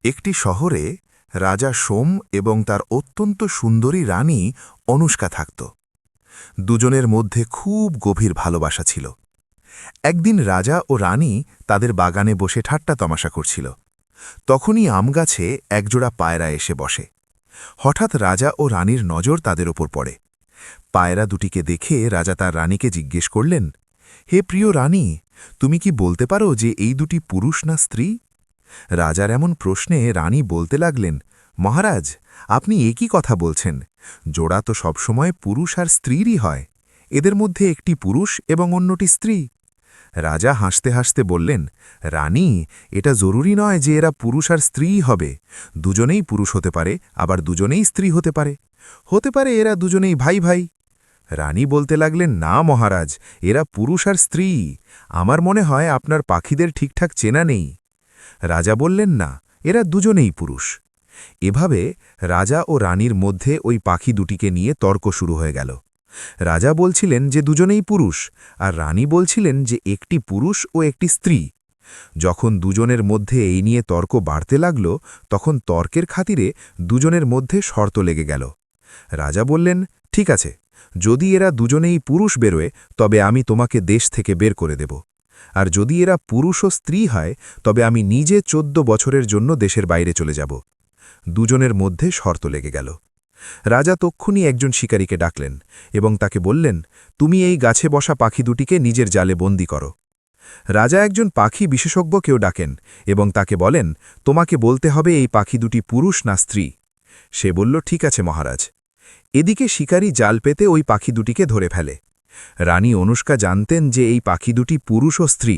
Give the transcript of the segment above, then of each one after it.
একটি শহরে রাজা সোম এবং তার অত্যন্ত সুন্দরী রানী অনুষ্কা থাকত। দুজনের মধ্যে খুব গভীর ভালোবাসা ছিল। একদিন রাজা ও রানী তাদের বাগানে বসে ঠাট্টা তামাশা করছিল। তখনই আমগাছে একজোড়া পায়রা এসে বসে। হঠাৎ রাজা ও রানীর নজর তাদের ওপর পড়ে। পায়রা দুটিকে দেখে রাজা তার রানীকে জিজ্ঞেস করলেন, হে প্রিয় রানী, তুমি কি বলতে পারো যে এই দুটি পুরুষ না স্ত্রী? রাজার এমন প্রশ্নে রানী বলতে লাগলেন, মহারাজ, আপনি একই কথা বলছেন। জোড়া তো সবসময় পুরুষ আর স্ত্রীরই হয়। এদের মধ্যে একটি পুরুষ এবং অন্যটি স্ত্রী। রাজা হাসতে হাসতে বললেন, রানী, এটা জরুরি নয় যে এরা পুরুষ আর স্ত্রীই হবে। দুজনেই পুরুষ হতে পারে, আবার দুজনেই স্ত্রী হতে পারে। হতে পারে এরা দুজনেই ভাই ভাই। রানী বলতে লাগলেন, না মহারাজ, এরা পুরুষ আর স্ত্রী। আমার মনে হয় আপনার পাখিদের ঠিকঠাক চেনা নেই। রাজা বললেন, না, এরা দুজনেই পুরুষ। এভাবে রাজা ও রানীর মধ্যে ওই পাখি দুটিকে নিয়ে তর্ক শুরু হয়ে গেল। রাজা বলছিলেন যে দুজনেই পুরুষ, আর রানী বলছিলেন যে একটি পুরুষ ও একটি স্ত্রী। যখন দুজনের মধ্যে এই নিয়ে তর্ক বাড়তে লাগল, তখন তর্কের খাতিরে দুজনের মধ্যে শর্ত লেগে গেল। রাজা বললেন, ঠিক আছে, যদি এরা দুজনেই পুরুষ বেরোয় তবে আমি তোমাকে দেশ থেকে বের করে দেব। আর যদি এরা পুরুষ ও স্ত্রী হয় তবে আমি নিজে 14 বছরের জন্য দেশের বাইরে চলে যাব। দুজনের মধ্যে শর্ত লেগে গেল। রাজা তক্ষুনি একজন শিকারীকে ডাকলেন এবং তাকে বললেন, তুমি এই গাছে বসা পাখি দুটিকে নিজের জালে বন্দী করো। রাজা একজন পাখি বিশেষজ্ঞকেও ডাকেন এবং তাকে বলেন, তোমাকে বলতে হবে এই পাখি দুটি পুরুষ না স্ত্রী। সে বলল, ঠিক আছে মহারাজ। এদিকে শিকারী জাল পেতে ওই পাখি দুটিকে ধরে ফেলে। রানী অনুষ্কা জানতেন যে এই পাখি দুটি পুরুষ ও স্ত্রী।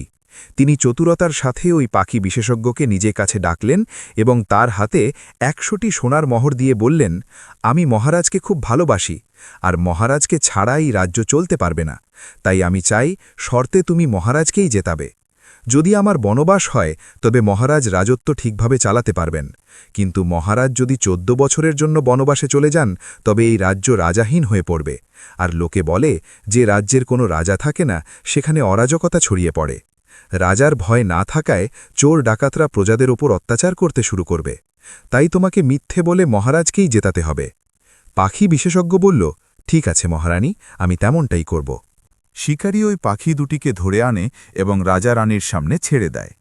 তিনি চতুরতার সাথে ওই পাখি বিশেষজ্ঞকে নিজের কাছে ডাকলেন এবং তার হাতে 100টি সোনার মোহর দিয়ে বললেন, আমি মহারাজকে খুব ভালোবাসি, আর মহারাজকে ছাড়া এই রাজ্য চলতে পারবে না। তাই আমি চাই শর্তে তুমি মহারাজকেই জেতাবে। যদি আমার বনবাস হয় তবে মহারাজ রাজত্ব ঠিকভাবে চালাতে পারবেন, কিন্তু মহারাজ যদি 14 বছরের জন্য বনবাসে চলে যান তবে এই রাজ্য রাজাহীন হয়ে পড়বে। আর লোকে বলে যে রাজ্যের কোনো রাজা থাকে না, সেখানে অরাজকতা ছড়িয়ে পড়ে। রাজার ভয় না থাকায় চোর ডাকাতরা প্রজাদের ওপর অত্যাচার করতে শুরু করবে। তাই তোমাকে মিথ্যে বলে মহারাজকেই জেতাতে হবে। পাখি বিশেষজ্ঞ বলল, ঠিক আছে মহারানী, আমি তেমনটাই করব। শিকারী ওই পাখি দুটিকে ধরে আনে এবং রাজা রানীর সামনে ছেড়ে দেয়।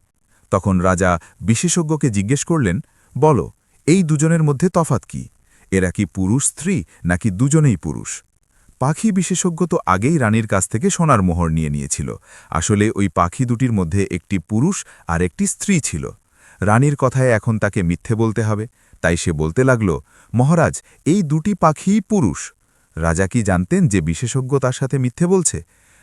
তখন রাজা বিশেষজ্ঞকে জিজ্ঞেস করলেন, বলো, এই দুজনের মধ্যে তফাৎ কি? এরা কি পুরুষ স্ত্রী নাকি দুজনেই পুরুষ? পাখি বিশেষজ্ঞ তো আগেই রানীর কাছ থেকে সোনার মোহর নিয়ে নিয়েছিল। আসলে ওই পাখি দুটির মধ্যে একটি পুরুষ আর একটি স্ত্রী ছিল। রানীর কথায় এখন তাকে মিথ্যে বলতে হবে, তাই সে বলতে লাগল, মহারাজ, এই দুটি পাখিই পুরুষ। রাজা কি জানতেন যে বিশেষজ্ঞ তার সাথে মিথ্যে বলছে?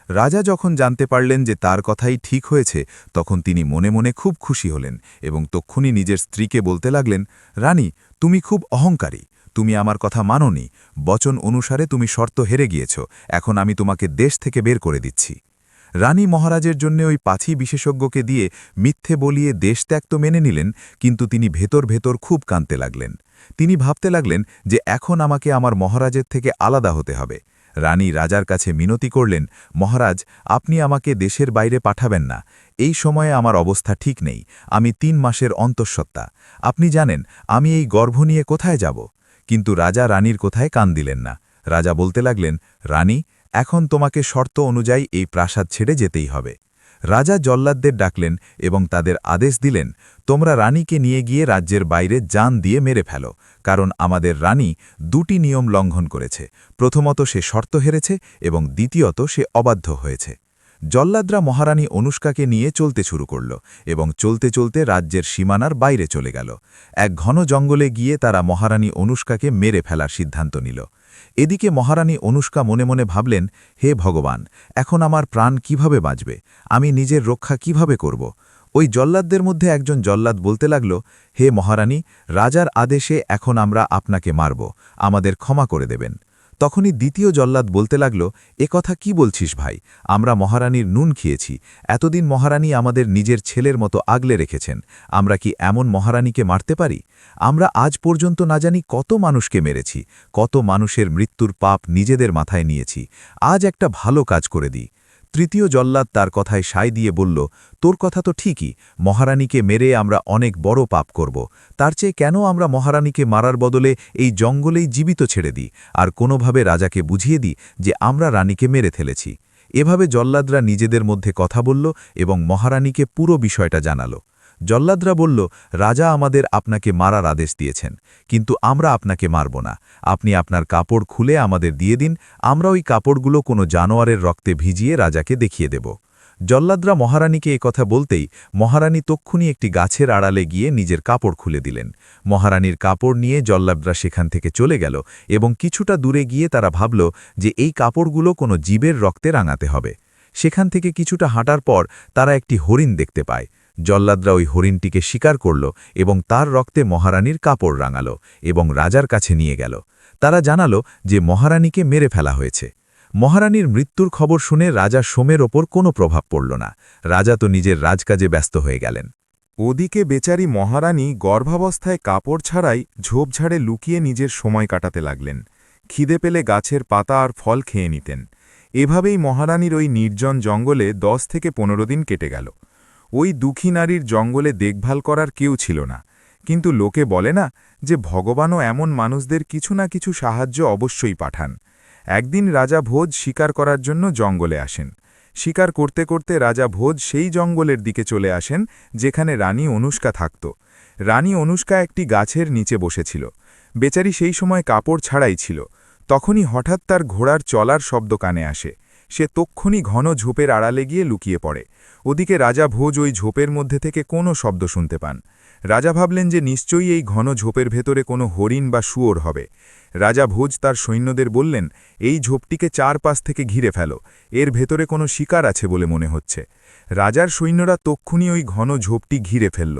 রাজা যখন জানতে পারলেন যে তার কথাই ঠিক হয়েছে, তখন তিনি মনে মনে খুব খুশি হলেন এবং তক্ষুনি নিজের স্ত্রীকে বলতে লাগলেন, রানী, তুমি খুব অহংকারী, তুমি আমার কথা মানোনি। বচন অনুসারে তুমি শর্ত হেরে গিয়েছ, এখন আমি তোমাকে দেশ থেকে বের করে দিচ্ছি। রানী মহারাজের জন্য ওই পাখি বিশেষজ্ঞকে দিয়ে মিথ্যে বলিয়ে দেশত্যাগ তো মেনে নিলেন, কিন্তু তিনি ভেতর ভেতর খুব কাঁদতে লাগলেন। তিনি ভাবতে লাগলেন যে এখন আমাকে আমার মহারাজের থেকে আলাদা হতে হবে। রানী রাজার কাছে মিনতি করলেন, মহারাজ, আপনি আমাকে দেশের বাইরে পাঠাবেন না। এই সময়ে আমার অবস্থা ঠিক নেই, আমি 3 মাসের অন্তঃসত্ত্বা। আপনি জানেন আমি এই গর্ভ নিয়ে কোথায় যাব? কিন্তু রাজা রানীর কোথায় কান দিলেন না। রাজা বলতে লাগলেন, রানী, এখন তোমাকে শর্ত অনুযায়ী এই প্রাসাদ ছেড়ে যেতেই হবে। রাজা জল্লাদদের ডাকলেন এবং তাদের আদেশ দিলেন, তোমরা রানীকে নিয়ে গিয়ে রাজ্যের বাইরে জান দিয়ে মেরে ফেলো, কারণ আমাদের রানী 2টি নিয়ম লঙ্ঘন করেছে। প্রথমত সে শর্ত হেরেছে এবং দ্বিতীয়ত সে অবাধ্য হয়েছে। জল্লাদরা মহারানী অনুষ্কাকে নিয়ে চলতে শুরু করল এবং চলতে চলতে রাজ্যের সীমানার বাইরে চলে গেল। এক ঘন জঙ্গলে গিয়ে তারা মহারানী অনুষ্কাকে মেরে ফেলার সিদ্ধান্ত নিল। এদিকে মহারানী অনুষ্কা মনে মনে ভাবলেন, হে ভগবান, এখন আমার প্রাণ কিভাবে বাঁচবে? আমি নিজের রক্ষা কিভাবে করব? ওই জল্লাদদের মধ্যে একজন জল্লাদ বলতে লাগল, হে মহারানী, রাজার আদেশে এখন আমরা আপনাকে মারব, আমাদের ক্ষমা করে দেবেন। তখনই দ্বিতীয় জল্লাদ বলতে লাগল, এ কথা কি বলছিস ভাই? আমরা মহারানীর নুন খেয়েছি, এতদিন মহারানী আমাদের নিজের ছেলের মতো আগলে রেখেছেন। আমরা কি এমন মহারানীকে মারতে পারি? আমরা আজ পর্যন্ত না জানি কত মানুষকে মেরেছি, কত মানুষের মৃত্যুর পাপ নিজেদের মাথায় নিয়েছি। আজ একটা ভালো কাজ করে দিই। তৃতীয় জল্লাদ তার কথায় সায় দিয়ে বলল, তোর কথা তো ঠিকই, মহারানীকে মেরে আমরা অনেক বড় পাপ করব। তার চেয়ে কেন আমরা মহারানীকে মারার বদলে এই জঙ্গলেই জীবিত ছেড়ে দিই, আর কোনোভাবে রাজাকে বুঝিয়ে দিই যে আমরা রানীকে মেরে ফেলেছি। এভাবে জল্লাদরা নিজেদের মধ্যে কথা বলল এবং মহারানীকে পুরো বিষয়টা জানালো। জল্লাদরা বলল, রাজা আমাদের আপনাকে মারার আদেশ দিয়েছেন, কিন্তু আমরা আপনাকে মারব না। আপনি আপনার কাপড় খুলে আমাদের দিয়ে দিন, আমরা ওই কাপড়গুলো কোনো জানোয়ারের রক্তে ভিজিয়ে রাজাকে দেখিয়ে দেব। জল্লাদরা মহারানীকে কথা বলতেই মহারানী তক্ষুনি একটি গাছের আড়ালে গিয়ে নিজের কাপড় খুলে দিলেন। মহারানীর কাপড় নিয়ে জল্লাদরা সেখান থেকে চলে গেল এবং কিছুটা দূরে গিয়ে তারা ভাবল যে এই কাপড়গুলো কোনো জীবের রক্তে রাঙাতে হবে। সেখান থেকে কিছুটা হাঁটার পর তারা একটি হরিণ দেখতে পায়। জল্লাদরা ওই হরিণটিকে শিকার করল এবং তার রক্তে মহারানীর কাপড় রাঙালো এবং রাজার কাছে নিয়ে গেল। তারা জানালো যে মহারানীকে মেরে ফেলা হয়েছে। মহারানীর মৃত্যুর খবর শুনে রাজা সোমের ওপর কোনো প্রভাব পড়ল না। রাজা তো নিজের রাজকাজে ব্যস্ত হয়ে গেলেন। ওদিকে বেচারি মহারানী গর্ভাবস্থায় কাপড় ছাড়াই ঝোপঝাড়ে লুকিয়ে নিজের সময় কাটাতে লাগলেন। খিদে পেলে গাছের পাতা আর ফল খেয়ে নিতেন। এভাবেই মহারানীর ওই নির্জন জঙ্গলে 10 থেকে 15 দিন কেটে গেল। ওই দুঃখী নারীর জঙ্গলে দেখভাল করার কেউ ছিল না, কিন্তু লোকে বলে না যে ভগবানও এমন মানুষদের কিছু না কিছু সাহায্য অবশ্যই পাঠান। একদিন রাজা ভোজ শিকার করার জন্য জঙ্গলে আসেন। শিকার করতে করতে রাজা ভোজ সেই জঙ্গলের দিকে চলে আসেন যেখানে রানী অনুষ্কা থাকত। রানী অনুষ্কা একটি গাছের নিচে বসেছিল। বেচারি সেই সময় কাপড় ছাড়াই ছিল। তখনই হঠাৎ তার ঘোড়ার চলার শব্দ কানে আসে। সে তক্ষুনি ঘন ঝোপের আড়ালে গিয়ে লুকিয়ে পড়ে। ওদিকে রাজা ভোজ ওই ঝোপের মধ্যে থেকে কোনো শব্দ শুনতে পান। রাজা ভাবলেন যে নিশ্চয়ই এই ঘন ঝোপের ভেতরে কোনো হরিণ বা শুয়োর হবে। রাজা ভোজ তার সৈন্যদের বললেন, এই ঝোপটিকে চারপাশ থেকে ঘিরে ফেলো, এর ভেতরে কোনো শিকার আছে বলে মনে হচ্ছে। রাজার সৈন্যরা তক্ষুনি ওই ঘন ঝোপটি ঘিরে ফেলল।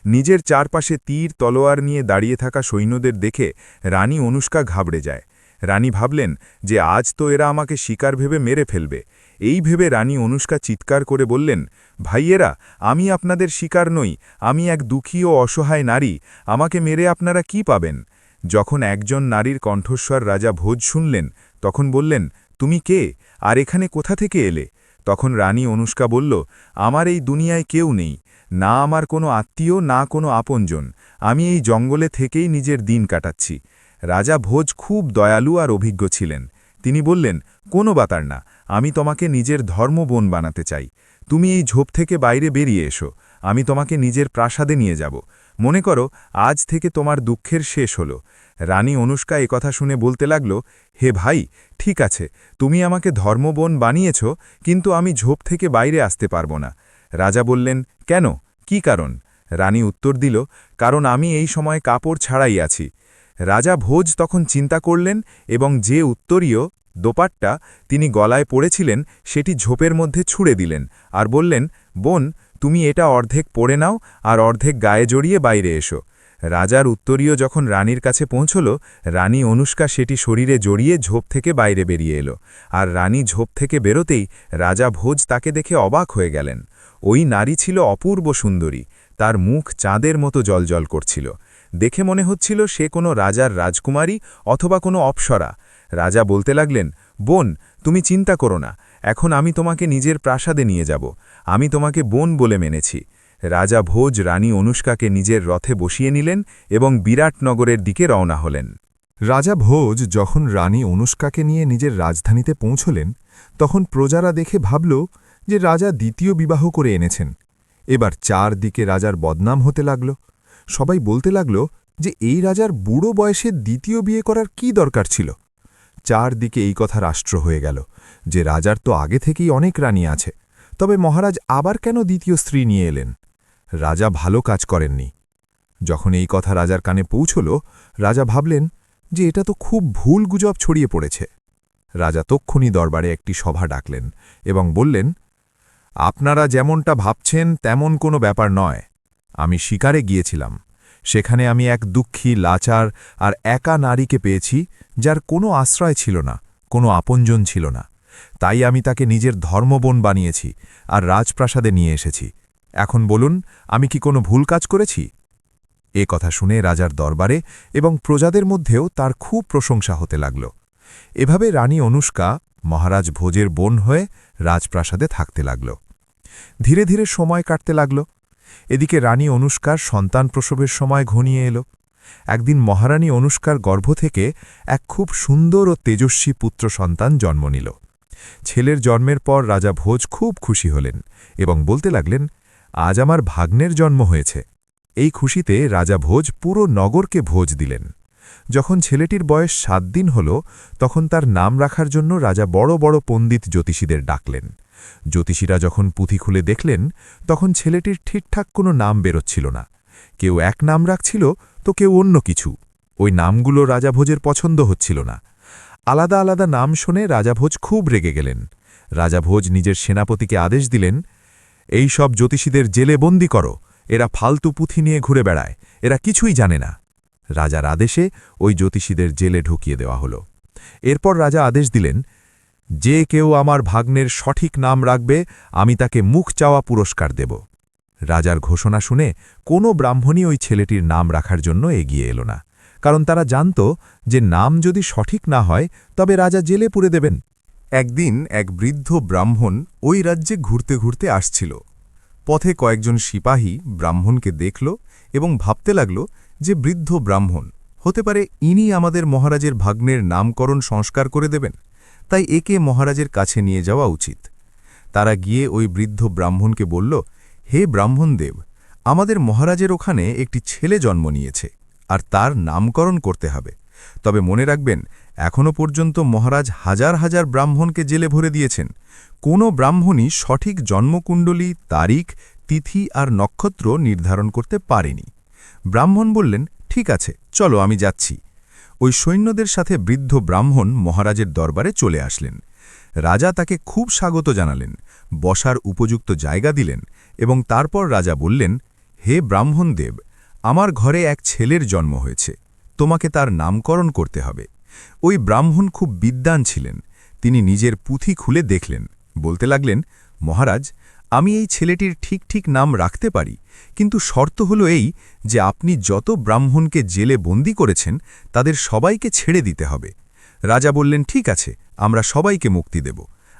নিজের চারপাশে তীর তলোয়ার নিয়ে দাঁড়িয়ে থাকা সৈন্যদের দেখে রানী অনুষ্কা ঘাবড়ে যায়। রানী ভাবলেন যে আজ তো এরা আমাকে শিকার ভেবে মেরে ফেলবে। এই ভেবে রানী অনুষ্কা চিৎকার করে বললেন, ভাইয়েরা, আমি আপনাদের শিকার নই, আমি এক দুঃখী ও অসহায় নারী, আমাকে মেরে আপনারা কি পাবেন? যখন একজন নারীর কণ্ঠস্বর রাজা ভোজ শুনলেন, তখন বললেন, তুমি কে, আর এখানে কোথা থেকে এলে? তখন রানী অনুষ্কা বলল, আমার এই দুনিয়ায় কেউ নেই, না আমার কোনো আত্মীয়, না কোনো আপনজন, আমি এই জঙ্গলে থেকেই নিজের দিন কাটাচ্ছি। রাজা ভোজ খুব দয়ালু আর অভিজ্ঞ ছিলেন। তিনি বললেন, কোনো ব্যাপার না, আমি তোমাকে নিজের ধর্মবোন বানাতে চাই। তুমি এই ঝোপ থেকে বাইরে বেরিয়ে এসো, আমি তোমাকে নিজের প্রাসাদে নিয়ে যাব। মনে করো আজ থেকে তোমার দুঃখের শেষ হলো। রানী অনুষ্কা কথা শুনে বলতে লাগল, হে ভাই, ঠিক আছে, তুমি আমাকে ধর্মবোন বানিয়েছ, কিন্তু আমি ঝোপ থেকে বাইরে আসতে পারবো না। রাজা বললেন, কেন, কি কারণ? রানী উত্তর দিল, কারণ আমি এই সময় কাপড় ছাড়াই আছি। রাজা ভোজ তখন চিন্তা করলেন এবং যে উত্তরীয় দোপাট্টা তিনি গলায় পড়েছিলেন সেটি ঝোপের মধ্যে ছুঁড়ে দিলেন আর বললেন, বোন, তুমি এটা অর্ধেক পরে নাও আর অর্ধেক গায়ে জড়িয়ে বাইরে এসো। রাজার উত্তরীয় যখন রানীর কাছে পৌঁছল, রানী অনুষ্কা সেটি শরীরে জড়িয়ে ঝোপ থেকে বাইরে বেরিয়ে এলো। আর রানী ঝোপ থেকে বেরোতেই রাজা ভোজ তাকে দেখে অবাক হয়ে গেলেন। ওই নারী ছিল অপূর্ব সুন্দরী, তার মুখ চাঁদের মতো জ্বলজ্বল করছিল। দেখে মনে হচ্ছিল সে কোনো রাজার রাজকুমারী অথবা কোনো অপ্সরা। রাজা বলতে লাগলেন, বোন, তুমি চিন্তা করো না, এখন আমি তোমাকে নিজের প্রাসাদে নিয়ে যাব, আমি তোমাকে বোন বলে মেনেছি। রাজা ভোজ রানী অনুষ্কাকে নিজের রথে বসিয়ে নিলেন এবং বিরাটনগরের দিকে রওনা হলেন। রাজা ভোজ যখন রানী অনুষ্কাকে নিয়ে নিজের রাজধানীতে পৌঁছলেন, তখন প্রজারা দেখে ভাবল যে রাজা দ্বিতীয় বিবাহ করে এনেছেন। এবার চারদিকে রাজার বদনাম হতে লাগল। সবাই বলতে লাগল যে এই রাজার বুড়ো বয়সে দ্বিতীয় বিয়ে করার কি দরকার ছিল। চারদিকে এই কথা রাষ্ট্র হয়ে গেল যে রাজার তো আগে থেকেই অনেক রানী আছে, তবে মহারাজ আবার কেন দ্বিতীয় স্ত্রী নিয়ে এলেন? রাজা ভালো কাজ করেননি। যখন এই কথা রাজার কানে পৌঁছল, রাজা ভাবলেন যে এটা তো খুব ভুল গুজব ছড়িয়ে পড়েছে। রাজা তক্ষুনি দরবারে একটি সভা ডাকলেন এবং বললেন, আপনারা যেমনটা ভাবছেন তেমন কোনো ব্যাপার নয়। আমি শিকারে গিয়েছিলাম, সেখানে আমি এক দুঃখী, লাচার আর একা নারীকে পেয়েছি, যার কোনো আশ্রয় ছিল না, কোনো আপনজন ছিল না। তাই আমি তাকে নিজের ধর্মবোন বানিয়েছি আর রাজপ্রাসাদে নিয়ে এসেছি। এখন বলুন, আমি কি কোনো ভুল কাজ করেছি? এ কথা শুনে রাজার দরবারে এবং প্রজাদের মধ্যেও তার খুব প্রশংসা হতে লাগল। এভাবে রানী অনুষ্কা মহারাজ ভোজের বোন হয়ে রাজপ্রাসাদে থাকতে লাগল। ধীরে ধীরে সময় কাটতে লাগল। এদিকে রানী অনুষ্কার সন্তান প্রসবের সময় ঘনিয়ে এল। একদিন মহারানী অনুষ্কার গর্ভ থেকে এক খুব সুন্দর ও তেজস্বী পুত্র সন্তান জন্ম নিল। ছেলের জন্মের পর রাজা ভোজ খুব খুশি হলেন এবং বলতে লাগলেন, আজ আমার ভাগ্নের জন্ম হয়েছে। এই খুশিতে রাজা ভোজ পুরো নগরকে ভোজ দিলেন। যখন ছেলেটির বয়স 7 দিন হল, তখন তার নাম রাখার জন্য রাজা বড় বড় পণ্ডিত জ্যোতিষীদের ডাকলেন। জ্যোতিষীরা যখন পুঁথি খুলে দেখলেন, তখন ছেলেটির ঠিকঠাক কোনো নাম বেরোচ্ছিল না। কেউ এক নাম রাখছিল তো কেউ অন্য কিছু। ওই নামগুলো রাজা ভোজের পছন্দ হচ্ছিল না। আলাদা আলাদা নাম শুনে রাজা ভোজ খুব রেগে গেলেন। রাজা ভোজ নিজের সেনাপতিকে আদেশ দিলেন, এই সব জ্যোতিষীদের জেলে বন্দি করো, এরা ফালতু পুঁথি নিয়ে ঘুরে বেড়ায়, এরা কিছুই জানে না। রাজার আদেশে ওই জ্যোতিষীদের জেলে ঢুকিয়ে দেওয়া হল। এরপর রাজা আদেশ দিলেন, যে কেউ আমার ভাগ্নের সঠিক নাম রাখবে, আমি তাকে মুখ চাওয়া পুরস্কার দেব। রাজার ঘোষণা শুনে কোনো ব্রাহ্মণই ওই ছেলেটির নাম রাখার জন্য এগিয়ে এলো না, কারণ তারা জানত যে নাম যদি সঠিক না হয় তবে রাজা জেলে পুরে দেবেন। একদিন এক বৃদ্ধ ব্রাহ্মণ ওই রাজ্যে ঘুরতে ঘুরতে আসছিল। পথে কয়েকজন সিপাহী ব্রাহ্মণকে দেখল এবং ভাবতে লাগল যে বৃদ্ধ ব্রাহ্মণ হতে পারে ইনি আমাদের মহারাজের ভাগ্নের নামকরণ সংস্কার করে দেবেন, তাই একে মহারাজের কাছে নিয়ে যাওয়া উচিত। তারা গিয়ে ওই বৃদ্ধ ব্রাহ্মণকে বলল, হে ব্রাহ্মণদেব, আমাদের মহারাজের ওখানে একটি ছেলে জন্ম নিয়েছে আর তার নামকরণ করতে হবে। তবে মনে রাখবেন, এখনও পর্যন্ত মহারাজ হাজার হাজার ব্রাহ্মণকে জেলে ভরে দিয়েছেন, কোনো ব্রাহ্মণই সঠিক জন্মকুণ্ডলী, তারিখ, তিথি আর নক্ষত্র নির্ধারণ করতে পারেনি। ব্রাহ্মণ বললেন, ঠিক আছে, চলো আমি যাচ্ছি। ওই সৈন্যদের সাথে বৃদ্ধ ব্রাহ্মণ মহারাজের দরবারে চলে আসলেন। রাজা তাকে খুব স্বাগত জানালেন, বসার উপযুক্ত জায়গা দিলেন এবং তারপর রাজা বললেন, হে ব্রাহ্মণদেব, আমার ঘরে এক ছেলের জন্ম হয়েছে, তোমাকে তার নামকরণ করতে হবে। ওই ব্রাহ্মণ খুব বিদ্বান ছিলেন। তিনি নিজের পুঁথি খুলে দেখলেন, বলতে লাগলেন, মহারাজ, আমি এই ছেলেটির ঠিক ঠিক নাম রাখতে পারি, কিন্তু শর্ত হলো এই যে আপনি যত ব্রাহ্মণকে জেলে বন্দী করেছেন তাদের সবাইকে ছেড়ে দিতে হবে। রাজা বললেন, ঠিক আছে, আমরা সবাইকে মুক্তি দেব,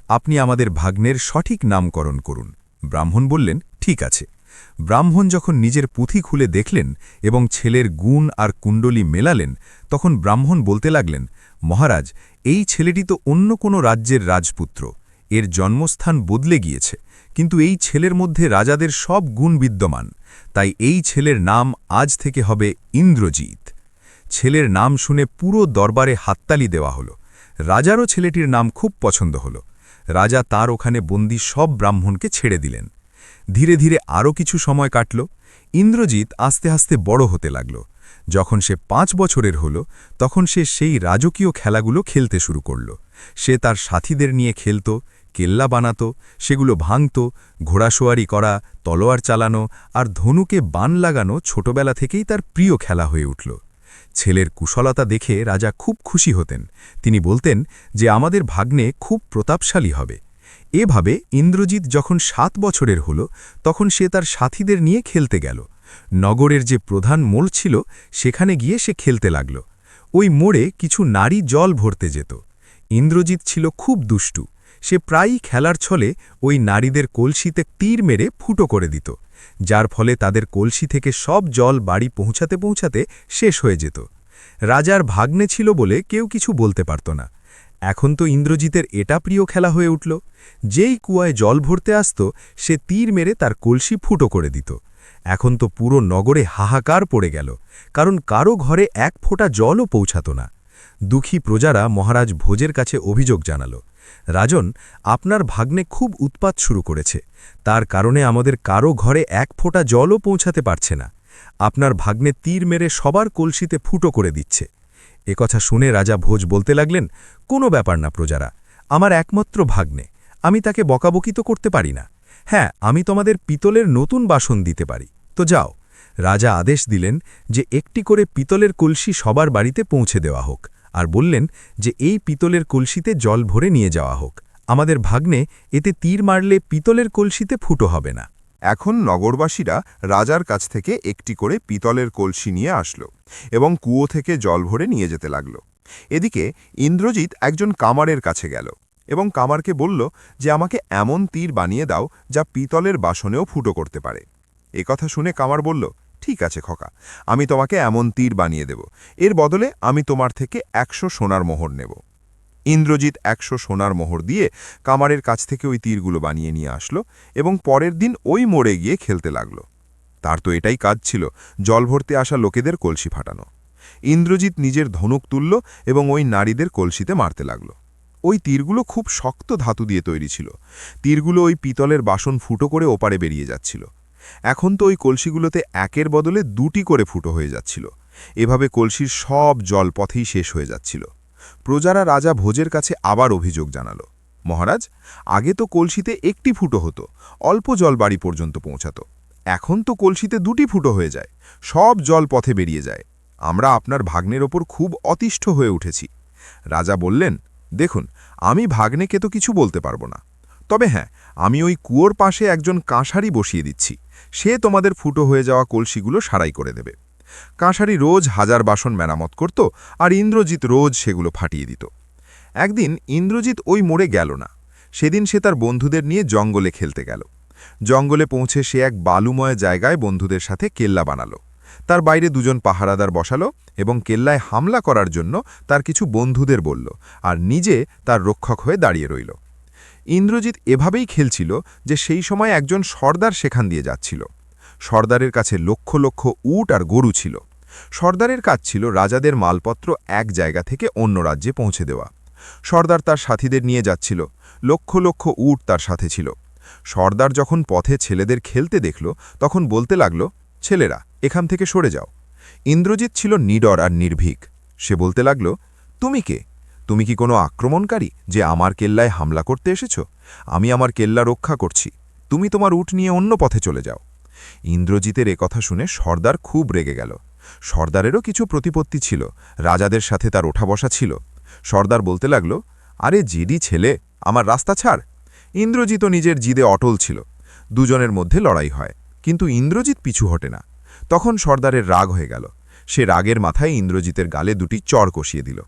আপনি আমাদের ভাগ্নের সঠিক নামকরণ করুন। ব্রাহ্মণ বললেন, ঠিক আছে। ব্রাহ্মণ যখন নিজের পুঁথি খুলে দেখলেন এবং ছেলের গুণ আর কুণ্ডলী মেলালেন, তখন ব্রাহ্মণ বলতে লাগলেন, মহারাজ, এই ছেলেটি তো অন্য কোনো রাজ্যের রাজপুত্র, এর জন্মস্থান বদলে গিয়েছে, কিন্তু এই ছেলের মধ্যে রাজাদের সব গুণ বিদ্যমান, তাই এই ছেলের নাম আজ থেকে হবে ইন্দ্রজিৎ। ছেলের নাম শুনে পুরো দরবারে হাততালি দেওয়া হল। রাজারও ছেলেটির নাম খুব পছন্দ হল। রাজা তার ওখানে বন্দী সব ব্রাহ্মণকে ছেড়ে দিলেন। ধীরে ধীরে আরও কিছু সময় কাটল। ইন্দ্রজিৎ আস্তে আস্তে বড় হতে লাগল। যখন সে 5 বছরের হল, তখন সে সেই রাজকীয় খেলাগুলো খেলতে শুরু করল। সে তার সাথীদের নিয়ে খেলত, কেল্লা বানাত, সেগুলো ভাঙত, ঘোড়াসোয়ারি করা, তলোয়ার চালানো আর ধনুকে বান লাগানো ছোটবেলা থেকেই তার প্রিয় খেলা হয়ে উঠল। ছেলের কুশলতা দেখে রাজা খুব খুশি হতেন। তিনি বলতেন যে আমাদের ভাগ্নে খুব প্রতাপশালী হবে। এভাবে ইন্দ্রজিৎ যখন 7 বছরের হল, তখন সে তার সাথীদের নিয়ে খেলতে গেল। নগরের যে প্রধান মোড় ছিল সেখানে গিয়ে সে খেলতে লাগল। ওই মোড়ে কিছু নারী জল ভরতে যেত। ইন্দ্রজিৎ ছিল খুব দুষ্টু। সে প্রায়ই খেলার ছলে ওই নারীদের কলসিতে তীর মেরে ফুটো করে দিত, যার ফলে তাদের কলসি থেকে সব জল বাড়ি পৌঁছাতে পৌঁছাতে শেষ হয়ে যেত। রাজার ভাগ্নে ছিল বলে কেউ কিছু বলতে পারত না। এখন তো ইন্দ্রজিতের এটা প্রিয় খেলা হয়ে উঠল। যেই কুয়ায় জল ভরতে আসত, সে তীর মেরে তার কলসি ফুটো করে দিত। এখন তো পুরো নগরে হাহাকার পড়ে গেল, কারণ কারো ঘরে এক ফোঁটা জলও পৌঁছাত না। দুঃখী প্রজারা মহারাজ ভোজের কাছে অভিযোগ জানাল, রাজন, আপনার ভাগ্নে খুব উৎপাত শুরু করেছে, তার কারণে আমাদের কারো ঘরে এক ফোঁটা জলও পৌঁছাতে পারছে না। আপনার ভাগ্নে তীর মেরে সবার কলসিতে ফুটো করে দিচ্ছে। একথা শুনে রাজা ভোজ বলতে লাগলেন, কোনো ব্যাপার না প্রজারা, আমার একমাত্র ভাগ্নে, আমি তাকে বকাবকি তো করতে পারি না। হ্যাঁ, আমি তোমাদের পিতলের নতুন বাসন দিতে পারি, তো যাও। রাজা আদেশ দিলেন যে একটি করে পিতলের কলসি সবার বাড়িতে পৌঁছে দেওয়া হোক, আর বললেন যে এই পিতলের কলসিতে জল ভরে নিয়ে যাওয়া হোক। আমাদের ভাগ্নে এতে তীর মারলে পিতলের কলসিতে ফুটো হবে না। এখন নগরবাসীরা রাজার কাছ থেকে একটি করে পিতলের কলসি নিয়ে আসলো এবং কুয়ো থেকে জল ভরে নিয়ে যেতে লাগল। এদিকে ইন্দ্রজিৎ একজন কামারের কাছে গেল। এবং কামারকে বলল যে আমাকে এমন তীর বানিয়ে দাও যা পিতলের বাসনেও ফুটো করতে পারে। কথা শুনে কামার বলল, ঠিক আছে খোকা, আমি তোমাকে এমন তীর বানিয়ে দেব। এর বদলে আমি তোমার থেকে 100 সোনার মোহর নেব। ইন্দ্রজিৎ 100 সোনার মোহর দিয়ে কামারের কাছ থেকে ওই তীরগুলো বানিয়ে নিয়ে আসলো এবং পরের দিন ওই মোড়ে গিয়ে খেলতে লাগল। তার তো এটাই কাজ ছিল, জল ভরতে আসা লোকেদের কলসি ফাটানো। ইন্দ্রজিৎ নিজের ধনুক তুলল এবং ওই নারীদের কলসিতে মারতে লাগল। ওই তীরগুলো খুব শক্ত ধাতু দিয়ে তৈরি ছিল। তীরগুলো ওই পিতলের বাসন ফুটো করে ওপারে বেরিয়ে যাচ্ছিল। এখন তো ওই কলসিগুলোতে একের বদলে 2টি করে ফুটো হয়ে যাচ্ছিল। এভাবে কলসির সব জল পথেই শেষ হয়ে যাচ্ছিল। প্রজারা রাজা ভোজের কাছে আবার অভিযোগ জানাল, মহারাজ, আগে তো কলসিতে 1টি ফুটো হতো, অল্প জল বাড়ি পর্যন্ত পৌঁছাত। এখন তো কলসিতে 2টি ফুটো হয়ে যায়, সব জল পথে বেরিয়ে যায়। আমরা আপনার ভাগ্নের ওপর খুব অতিষ্ঠ হয়ে উঠেছি। রাজা বললেন, দেখুন, আমি ভাগ্নেকে তো কিছু বলতে পারবো না, তবে হ্যাঁ, আমি ওই কুয়োর পাশে একজন কাঁসারি বসিয়ে দিচ্ছি। সে তোমাদের ফুটো হয়ে যাওয়া কলসিগুলো সারাই করে দেবে। কাঁসারি রোজ 1000 বাসন মেরামত করত, আর ইন্দ্রজিৎ রোজ সেগুলো ফাটিয়ে দিত। একদিন ইন্দ্রজিৎ ওই মোড়ে গেল না। সেদিন সে তার বন্ধুদের নিয়ে জঙ্গলে খেলতে গেল। জঙ্গলে পৌঁছে সে এক বালুময় জায়গায় বন্ধুদের সাথে কেল্লা বানালো। তার বাইরে 2জন পাহারাদার বসালো এবং কেল্লায় হামলা করার জন্য তার কিছু বন্ধুদের বলল, আর নিজে তার রক্ষক হয়ে দাঁড়িয়ে রইল। ইন্দ্রজিৎ এভাবেই খেলছিল যে সেই সময় একজন সর্দার সেখান দিয়ে যাচ্ছিল। সর্দারের কাছে লক্ষ লক্ষ উট আর গরু ছিল। সর্দারের কাজ ছিল রাজাদের মালপত্র এক জায়গা থেকে অন্য রাজ্যে পৌঁছে দেওয়া। সর্দার তার সাথীদের নিয়ে যাচ্ছিল, লক্ষ লক্ষ উট তার সাথে ছিল। সর্দার যখন পথে ছেলেদের খেলতে দেখল, তখন বলতে লাগল, ছেলেরা, এখান থেকে সরে যাও। ইন্দ্রজিৎ ছিল নিডর আর নির্ভীক। সে বলতে লাগল, তুমি কে? তুমি কি কোনো আক্রমণকারী যে আমার কেল্লায় হামলা করতে এসেছ? আমি আমার কেল্লা রক্ষা করছি, তুমি তোমার উট নিয়ে অন্য পথে চলে যাও। ইন্দ্রজিতের কথা শুনে সর্দার খুব রেগে গেল। সর্দারেরও কিছু প্রতিপত্তি ছিল, রাজাদের সাথে তার ওঠা বসা ছিল। সর্দার বলতে লাগল, আরে জিডি ছেলে, আমার রাস্তা ছাড়। ইন্দ্রজিৎও নিজের জিদে অটল ছিল। দুজনের মধ্যে লড়াই হয়, কিন্তু ইন্দ্রজিৎ পিছু হটে না। তখন সর্দারের রাগ হয়ে গেল। সে রাগের মাথায় ইন্দ্রজিতের গালে 2টি চড় কষিয়ে দিল।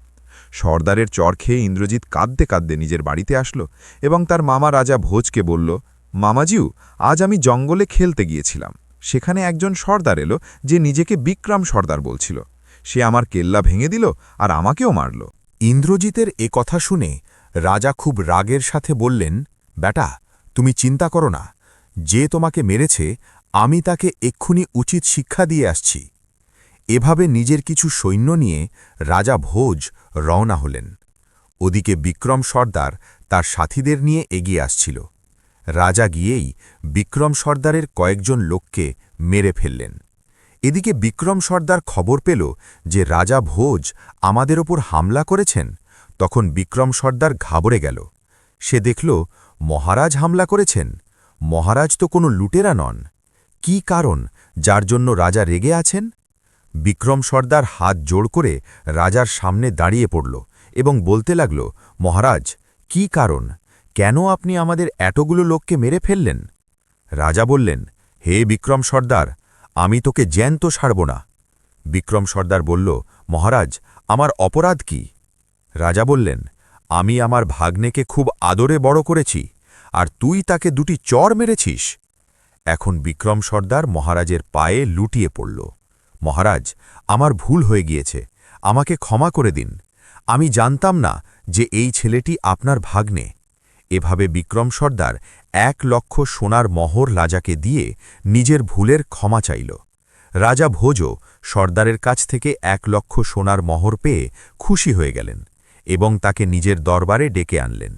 সর্দারের চড় খেয়ে ইন্দ্রজিৎ কাঁদতে কাঁদতে নিজের বাড়িতে আসলো এবং তার মামা রাজা ভোজকে বলল, মামাজিউ, আজ আমি জঙ্গলে খেলতে গিয়েছিলাম। সেখানে একজন সর্দার এলো যে নিজেকে বিক্রম সর্দার বলছিল। সে আমার কেল্লা ভেঙে দিল আর আমাকেও মারল। ইন্দ্রজিতের কথা শুনে রাজা খুব রাগের সাথে বললেন, বেটা, তুমি চিন্তা করো না, যে তোমাকে মেরেছে আমি তাকে এক্ষুনি উচিত শিক্ষা দিয়ে আসছি। এভাবে নিজের কিছু সৈন্য নিয়ে রাজা ভোজ রওনা হলেন। ওদিকে বিক্রম সর্দার তার সাথীদের নিয়ে এগিয়ে আসছিল। রাজা গিয়েই বিক্রম সর্দারের কয়েকজন লোককে মেরে ফেললেন। এদিকে বিক্রম সর্দার খবর পেল যে রাজা ভোজ আমাদের ওপর হামলা করেছেন। তখন বিক্রম সর্দার ঘাবড়ে গেল। সে দেখল মহারাজ হামলা করেছেন। মহারাজ তো কোনো লুটেরা নন। কি কারণ যার জন্য রাজা রেগে আছেন? বিক্রম সর্দার হাত জোড় করে রাজার সামনে দাঁড়িয়ে পড়ল এবং বলতে লাগল, মহারাজ, কি কারণ? কেন আপনি আমাদের এতগুলো লোককে মেরে ফেললেন? রাজা বললেন, হে বিক্রম সর্দার, আমি তোকে জ্যান্ত ছাড়ব না। বিক্রম সর্দার বলল, মহারাজ, আমার অপরাধ কি? রাজা বললেন, আমি আমার ভাগ্নেকে খুব আদরে বড় করেছি, আর তুই তাকে 2টি চড় মেরেছিস। এখন বিক্রম সর্দার মহারাজের পায়ে লুটিয়ে পড়ল। মহারাজ, আমার ভুল হয়ে গিয়েছে, আমাকে ক্ষমা করে দিন। আমি জানতাম না যে এই ছেলেটি আপনার ভাগ্নে। এভাবে বিক্রম সর্দার 1 লক্ষ সোনার মোহর রাজাকে দিয়ে নিজের ভুলের ক্ষমা চাইল। রাজা ভোজও সর্দারের কাছ থেকে 1 লক্ষ সোনার মোহর পেয়ে খুশি হয়ে গেলেন এবং তাকে নিজের দরবারে ডেকে আনলেন।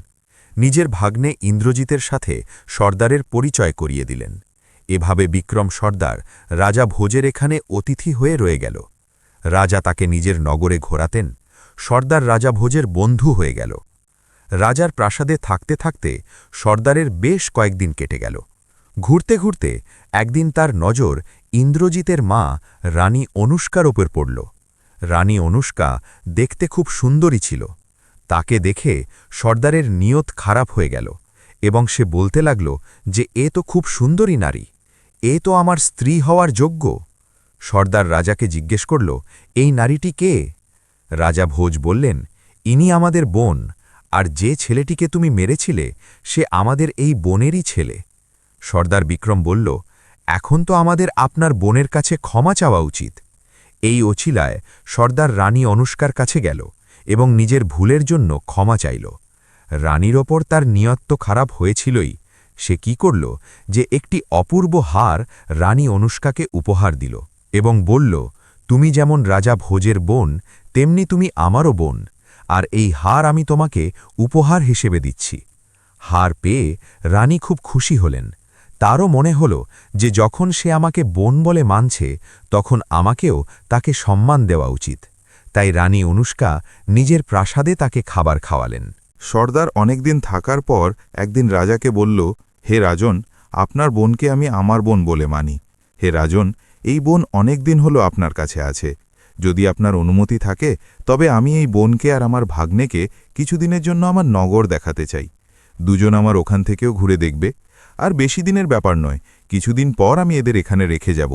নিজের ভাগ্নে ইন্দ্রজিতের সাথে সর্দারের পরিচয় করিয়ে দিলেন। এভাবে বিক্রম সর্দার রাজা ভোজের এখানে অতিথি হয়ে রয়ে গেল। রাজা তাকে নিজের নগরে ঘোরাতেন। সর্দার রাজা ভোজের বন্ধু হয়ে গেল। রাজার প্রাসাদে থাকতে থাকতে সর্দারের বেশ কয়েকদিন কেটে গেল। ঘুরতে ঘুরতে একদিন তার নজর ইন্দ্রজিতের মা রানী অনুষ্কার ওপর পড়ল। রানী অনুষ্কা দেখতে খুব সুন্দরী ছিল। তাকে দেখে সর্দারের নিয়ত খারাপ হয়ে গেল এবং সে বলতে লাগল যে এ তো খুব সুন্দরী নারী, এ তো আমার স্ত্রী হওয়ার যোগ্য। সর্দার রাজাকে জিজ্ঞেস করল, এই নারীটি কে? রাজা ভোজ বললেন, ইনি আমাদের বোন, আর যে ছেলেটিকে তুমি মেরেছিলে সে আমাদের এই বোনেরই ছেলে। সর্দার বিক্রম বলল, এখন তো আমাদের আপনার বোনের কাছে ক্ষমা চাওয়া উচিত। এই অছিলায় সর্দার রানী অনুষ্কার কাছে গেল এবং নিজের ভুলের জন্য ক্ষমা চাইল। রানীর ওপর তার নিয়ত তো খারাপ হয়েছিলই, সে কি করল যে একটি অপূর্ব হার রানী অনুষ্কাকে উপহার দিল এবং বলল, তুমি যেমন রাজা ভোজের বোন তেমনি তুমি আমারও বোন, আর এই হার আমি তোমাকে উপহার হিসেবে দিচ্ছি। হার পেয়ে রানী খুব খুশি হলেন। তারও মনে হল যে যখন সে আমাকে বোন বলে মানছে তখন আমাকেও তাকে সম্মান দেওয়া উচিত। তাই রানী অনুষ্কা নিজের প্রাসাদে তাকে খাবার খাওয়ালেন। সর্দার অনেকদিন থাকার পর একদিন রাজাকে বলল, হে রাজন, আপনার বোনকে আমি আমার বোন বলে মানি। হে রাজন, এই বোন অনেক দিন হলো আপনার কাছে আছে। যদি আপনার অনুমতি থাকে তবে আমি এই বোনকে আর আমার ভাগ্নেকে কিছুদিনের জন্য আমার নগর দেখাতে চাই। দুজন আমার ওখান থেকেও ঘুরে দেখবে, আর বেশি দিনের ব্যাপার নয়, কিছুদিন পর আমি এদের এখানে রেখে যাব।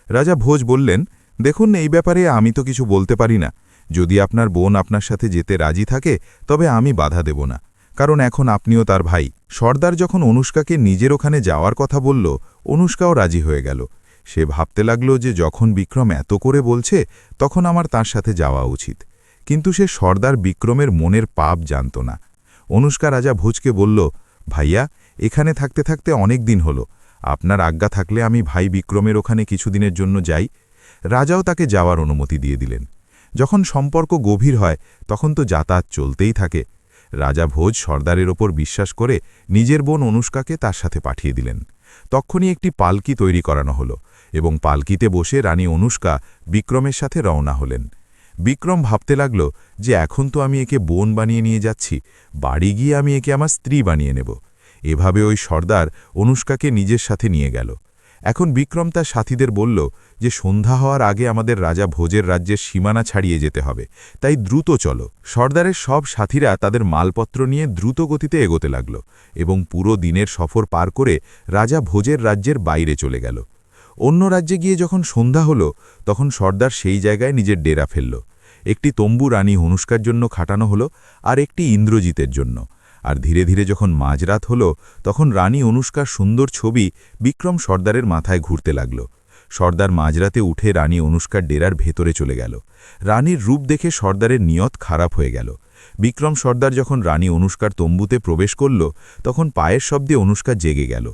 রাজা ভোজ বললেন, দেখুন, এই ব্যাপারে আমি তো কিছু বলতে পারি না। যদি আপনার বোন আপনার সাথে যেতে রাজি থাকে তবে আমি বাধা দেব না, কারণ এখন আপনিও তার ভাই। সর্দার যখন অনুষ্কাকে নিজের ওখানে যাওয়ার কথা বলল, অনুষ্কাও রাজি হয়ে গেল। সে ভাবতে লাগল যে যখন বিক্রম এত করে বলছে তখন আমার তার সাথে যাওয়া উচিত। কিন্তু সে সর্দার বিক্রমের মনের পাপ জানত না। অনুষ্কা রাজা ভোজকে বলল, ভাইয়া, এখানে থাকতে থাকতে অনেক দিন হলো, আপনার আজ্ঞা থাকলে আমি ভাই বিক্রমের ওখানে কিছুদিনের জন্য যাই। রাজাও তাকে যাওয়ার অনুমতি দিয়ে দিলেন। যখন সম্পর্ক গভীর হয় তখন তো যাতায়াত চলতেই থাকে। রাজা ভোজ সর্দারের ওপর বিশ্বাস করে নিজের বোন অনুষ্কাকে তার সাথে পাঠিয়ে দিলেন। তক্ষুনি একটি পালকি তৈরি করানো হলো এবং পালকিতে বসে রানী অনুষ্কা বিক্রমের সাথে রওনা হলেন। বিক্রম ভাবতে লাগল যে এখন তো আমি একে বোন বানিয়ে নিয়ে যাচ্ছি, বাড়ি গিয়ে আমি একে আমার স্ত্রী বানিয়ে নেব। এভাবে ওই সর্দার অনুষ্কাকে নিজের সাথে নিয়ে গেল। এখন বিক্রম তার সাথীদের বলল যে সন্ধ্যা হওয়ার আগে আমাদের রাজা ভোজের রাজ্যের সীমানা ছাড়িয়ে যেতে হবে, তাই দ্রুত চলো। সর্দারের সব সাথীরা তাদের মালপত্র নিয়ে দ্রুত গতিতে এগোতে লাগল এবং পুরো দিনের সফর পার করে রাজা ভোজের রাজ্যের বাইরে চলে গেল। অন্য রাজ্যে গিয়ে যখন সন্ধ্যা হল তখন সর্দার সেই জায়গায় নিজের ডেরা ফেলল। একটি তম্বু রানী অনুষ্কার জন্য খাটানো হলো আর একটি ইন্দ্রজিতের জন্য। আর ধীরে ধীরে যখন মাঝরাত হল তখন রানী অনুষ্কার সুন্দর ছবি বিক্রম সর্দারের মাথায় ঘুরতে লাগল। সর্দার মাঝরাতে উঠে রানী অনুষ্কার ডেরার ভেতরে চলে গেল। রানীর রূপ দেখে সর্দারের নিয়ত খারাপ হয়ে গেল। বিক্রম সর্দার যখন রানী অনুষ্কার তম্বুতে প্রবেশ করল তখন পায়ের শব্দে অনুষ্কা জেগে গেল।